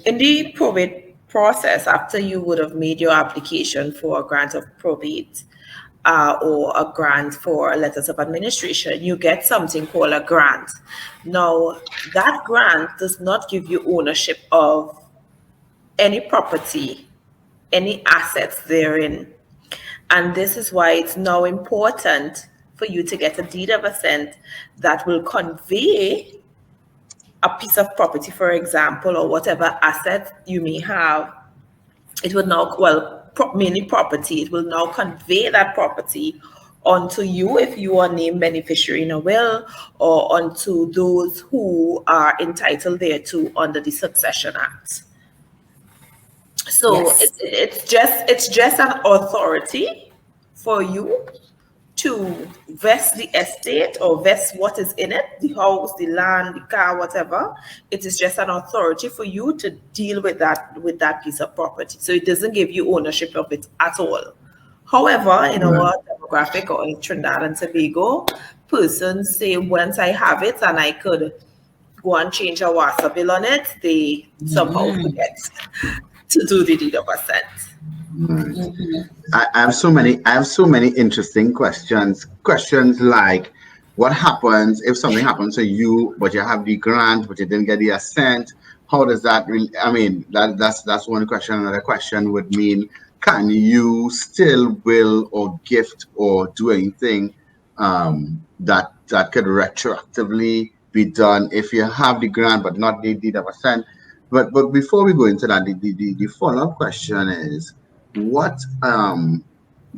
in the probate process, after you would have made your application for a grant of probate or a grant for letters of administration, you get something called a grant. Now, that grant does not give you ownership of any property, any assets therein. And this is why it's now important for you to get a deed of assent that will convey a piece of property, for example, or whatever asset you may have. It will now, well, mainly property, it will now convey that property onto you if you are named beneficiary in a will, or onto those who are entitled thereto under the Succession Act. So Yes. it's just an authority for you to vest the estate or vest what is in it, the house, the land, the car, whatever. It is just an authority for you to deal with that piece of property. So it doesn't give you ownership of it at all. However, in our demographic or in Trinidad and Tobago, persons say once I have it and I could go and change a water bill on it, they somehow forget to do the deed of assent. I have so many interesting questions. Questions like, what happens if something happens to you, but you have the grant, but you didn't get the assent? How does that really? I mean, that's one question. Another question would mean, can you still will or gift or do anything that could retroactively be done if you have the grant but not the deed of assent? But before we go into that, the follow-up question is, what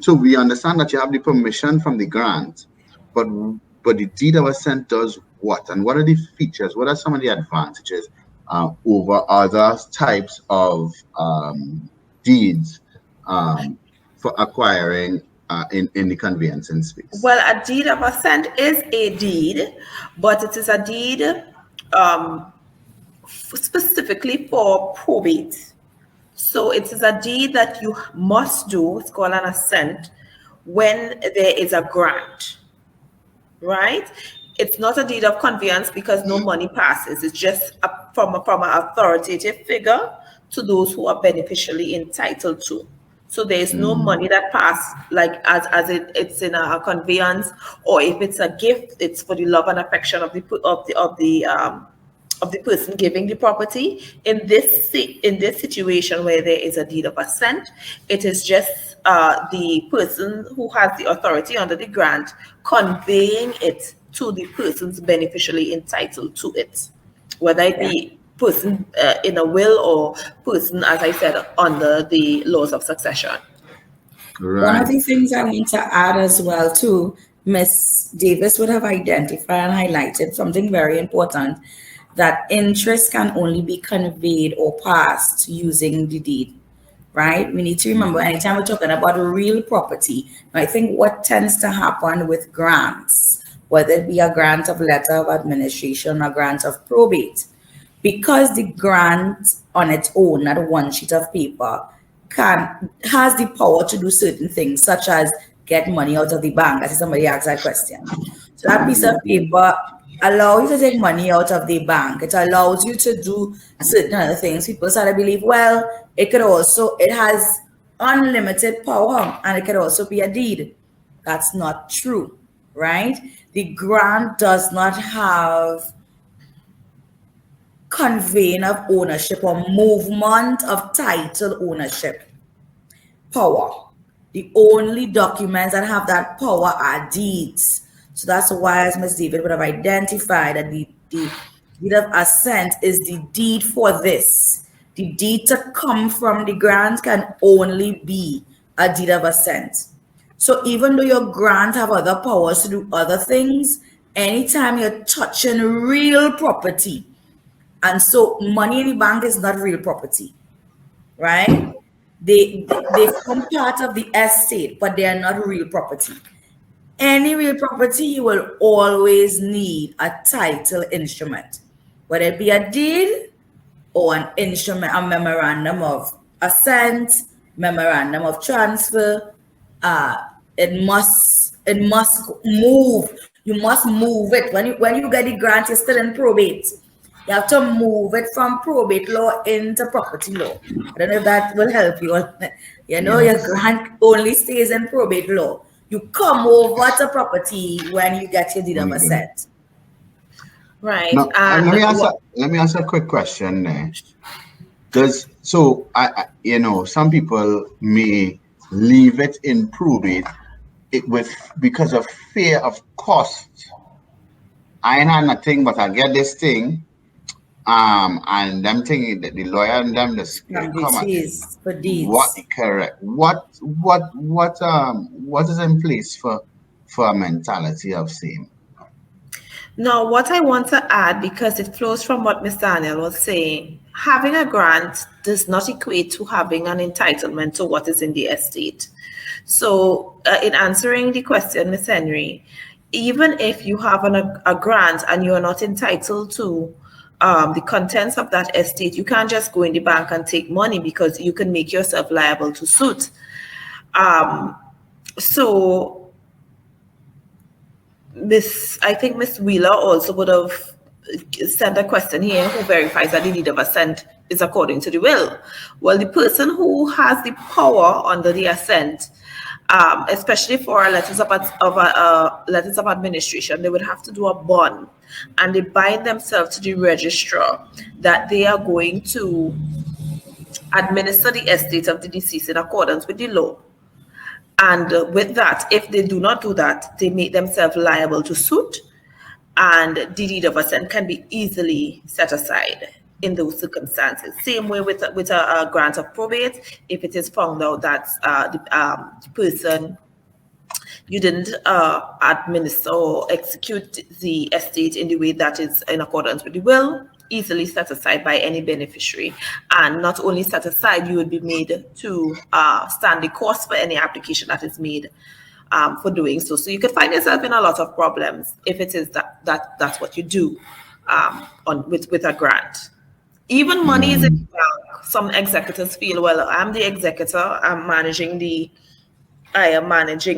so we understand that you have the permission from the grant, but the deed of assent does what, and what are the features, what are some of the advantages over other types of deeds for acquiring in the conveyancing space? Well, a deed of assent is a deed, but it is a deed specifically for probate. So it is a deed that you must do, it's called an assent, when there is a grant, right? It's not a deed of conveyance because no money passes. It's just from an authoritative figure to those who are beneficially entitled to. So there is no money that passes, like as it's in a conveyance, or if it's a gift, it's for the love and affection of the person giving the property. In this situation where there is a deed of assent, it is just the person who has the authority under the grant conveying it to the persons beneficially entitled to it, whether it be person in a will or person, as I said, under the laws of succession. Right. One of the things I want to add as well too, Ms. Davis would have identified and highlighted something very important, that interest can only be conveyed or passed using the deed, right? We need to remember, anytime we're talking about real property, I think what tends to happen with grants, whether it be a grant of letter of administration or grant of probate, because the grant on its own, not one sheet of paper, has the power to do certain things, such as get money out of the bank. I see somebody asked that question. So that piece of paper allows you to take money out of the bank. It allows you to do certain other things. People start to believe, well, it has unlimited power and it could also be a deed. That's not true, right? The grant does not have conveying of ownership or movement of title ownership power. The only documents that have that power are deeds. So that's why, as Ms. David would have identified, that the deed of assent is the deed for this. The deed to come from the grant can only be a deed of assent. So even though your grant have other powers to do other things, anytime you're touching real property, and so money in the bank is not real property, right? They form part of the estate, but they are not real property. Any real property, you will always need a title instrument, whether it be a deed or an instrument, a memorandum of assent, memorandum of transfer. It must move. You must move it. When you get the grant, you're still in probate. You have to move it from probate law into property law. I don't know if that will help you. You know, Yes. your grant only stays in probate law. You come over to property when you get your deed of assent. Right. Now, And let me ask a quick question there. I you know, some people may leave it in probate because of fear of cost. I ain't had nothing, but I get this thing, and them thinking that the lawyer and them just come at it. For deeds. What correct? What is in place for a mentality of same? now, what I want to add, because it flows from what Mr. Daniel was saying, having a grant does not equate to having an entitlement to what is in the estate. So, in answering the question, Ms. Henry, even if you have a grant and you are not entitled to the contents of that estate, you can't just go in the bank and take money, because you can make yourself liable to suit. So I think Miss Wheeler also would have sent a question here, who verifies that the deed of assent is according to the will. Well, the person who has the power under the assent, especially for letters of administration, they would have to do a bond, and they bind themselves to the registrar that they are going to administer the estate of the deceased in accordance with the law. And with that, if they do not do that, they make themselves liable to suit, and the deed of assent can be easily set aside in those circumstances. Same way with a grant of probate. If it is found out that the person, you didn't administer or execute the estate in the way that is in accordance with the will, easily set aside by any beneficiary. And not only set aside, you would be made to stand the cost for any application that is made for doing so. So you could find yourself in a lot of problems if it is that's what you do with a grant. Even money is in the bank. Some executors feel, well, I'm the executor, I am managing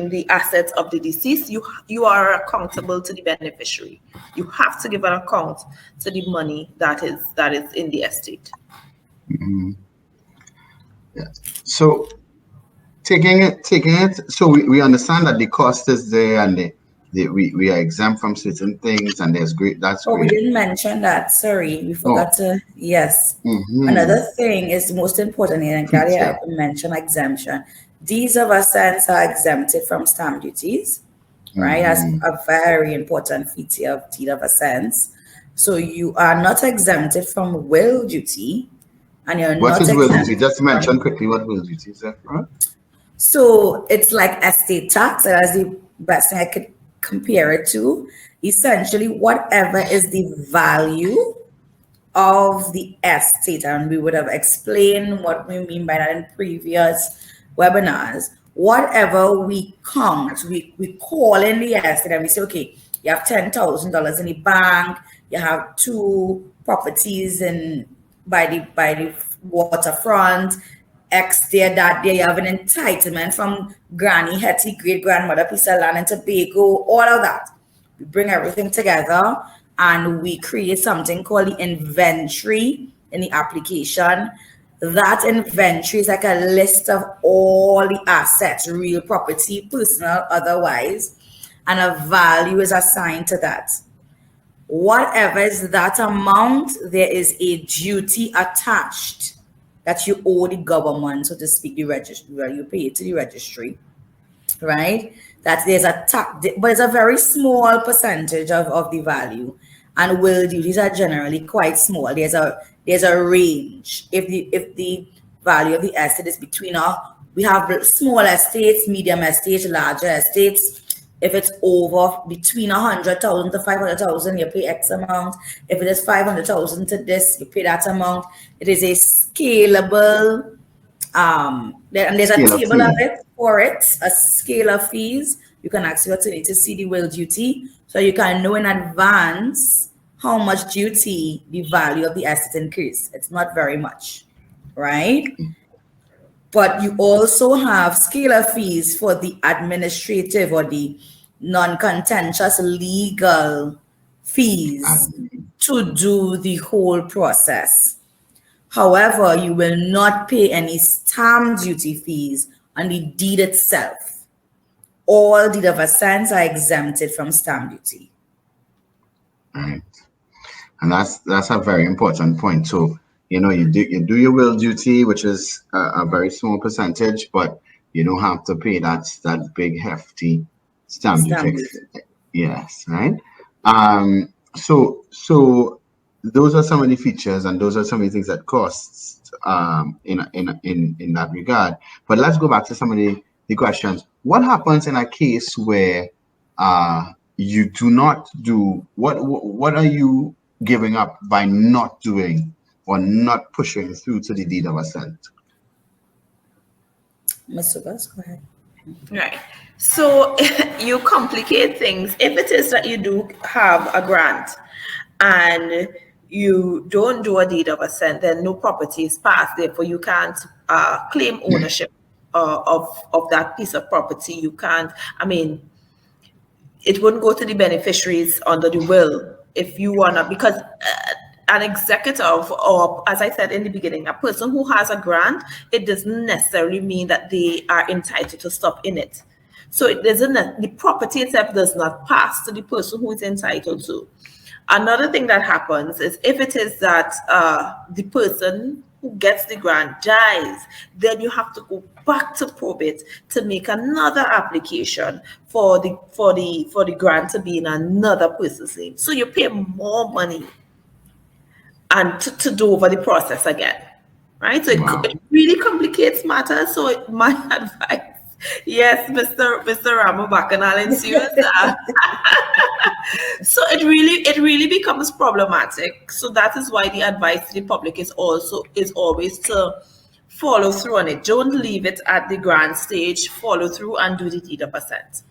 the assets of the deceased. You are accountable to the beneficiary. You have to give an account to the money that is in the estate. Yeah. So taking it. So we understand that the cost is there, and we are exempt from certain things, and there's great. That's great. We didn't mention that. Sorry, we forgot to. Yes. Another thing is most important here, and Gary had mentioned exemption. Deeds of assent are exempted from stamp duties, right? That's a very important feature of deed of assent. So you are not exempted from will duty, and you're what not is will exempt duty? Just mention quickly what will duty is. Right? So it's like estate tax. That's the best thing I could compare it to. Essentially, whatever is the value of the estate, and we would have explained what we mean by that in previous webinars. Whatever we count, we call in the estate and we say, okay, you have $10,000 in the bank, you have 2 properties by the waterfront, X there, that there, you have an entitlement from Granny Hetty, great grandmother, piece of land in Tobago, all of that. We bring everything together and we create something called the inventory in the application. That inventory is like a list of all the assets, real property, personal, otherwise, and a value is assigned to that. Whatever is that amount, there is a duty attached that you owe the government, so to speak, the registry, where you pay it to the registry, right? That there's a tax, but it's a very small percentage of the value, and will duties are generally quite small. There's a range. If the value of the estate is between we have small estates, medium estates, larger estates. If it's over between 100,000 to 500,000, you pay X amount. If it is 500,000 to this, you pay that amount. It is a scalable, and there's a table of it for it, a scale of fees. You can ask your attorney to see the will duty, so you can know in advance how much duty the value of the asset increase. It's not very much, right? But you also have scalar fees for the administrative or the non-contentious legal fees. to do the whole process. However, you will not pay any stamp duty fees on the deed itself. All deed of assent are exempted from stamp duty. Right. And that's a very important point. So, you know, you do your will duty, which is a very small percentage, but you don't have to pay that big hefty stamp duty. Yes, right. So those are some of the features, and those are some of the things that costs in that regard. But let's go back to some of the questions. What happens in a case where you do not do what are you giving up by not doing or not pushing through to the deed of assent? Mr. Gus, go ahead. Right. So you complicate things. If it is that you do have a grant and you don't do a deed of assent, then no property is passed. Therefore, you can't claim ownership of that piece of property. You can't, I mean, it wouldn't go to the beneficiaries under the will if you want to, because an executive, or as I said in the beginning, a person who has a grant, it doesn't necessarily mean that they are entitled to stuff in it. So it doesn't, the property itself does not pass to the person who is entitled to. Another thing that happens is if it is that the person who gets the grant dies, then you have to go back to probate to make another application for the grant to be in another person's name. So you pay more money and to do over the process again, right? So it really complicates matters. So my advice, yes, Mr. 𝗪𝗵𝘁. So it really becomes problematic. So that is why the advice to the public is always to follow through on it. Don't leave it at the grant stage. Follow through and do the deed of assent.